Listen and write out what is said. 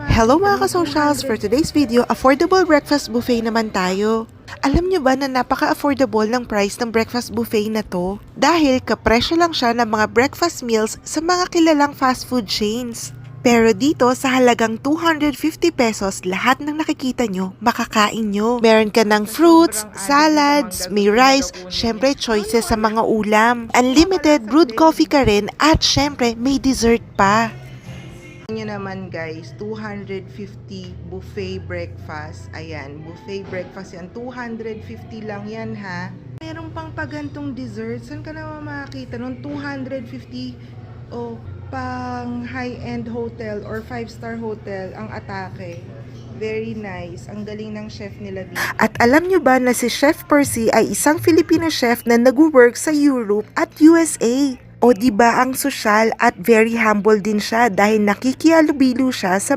Hello mga ka-socials! For today's video, affordable breakfast buffet naman tayo. Alam nyo ba na napaka-affordable ng price ng breakfast buffet na to? Dahil kapresyo lang siya ng mga breakfast meals sa mga kilalang fast food chains. Pero dito sa halagang 250 pesos, lahat ng nakikita nyo, makakain nyo. Meron ka ng fruits, salads, may rice, syempre choices sa mga ulam. Unlimited brewed coffee ka rin at syempre may dessert pa. Nyo naman guys, 250 buffet breakfast. Ayan, buffet breakfast yan. 250 lang yan ha. Meron pang pagantong dessert. Saan ka naman makakita nun? 250 o pang high-end hotel or 5-star hotel ang atake. Very nice. Ang galing ng chef nila dito. At alam nyo ba na si Chef Percy ay isang Filipino chef na nag-work sa Europe at USA? O diba ang sosyal at very humble din siya dahil nakikihalubilo siya sa